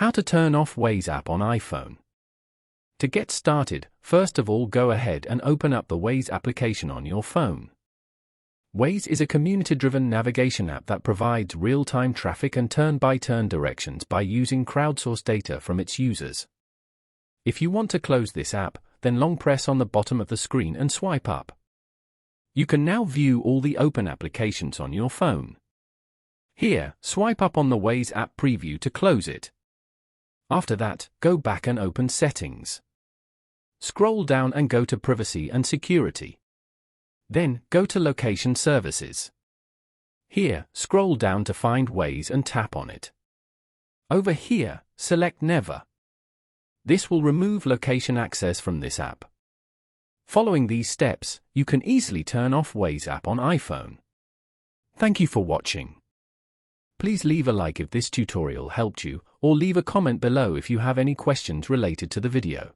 How to turn off Waze app on iPhone. To get started, first of all go ahead and open up the Waze application on your phone. Waze is a community-driven navigation app that provides real-time traffic and turn-by-turn directions by using crowdsourced data from its users. If you want to close this app, then long press on the bottom of the screen and swipe up. You can now view all the open applications on your phone. Here, swipe up on the Waze app preview to close it. After that, go back and open Settings. Scroll down and go to Privacy and Security. Then, go to Location Services. Here, scroll down to find Waze and tap on it. Over here, select Never. This will remove location access from this app. Following these steps, you can easily turn off Waze app on iPhone. Thank you for watching. Please leave a like if this tutorial helped you, or leave a comment below if you have any questions related to the video.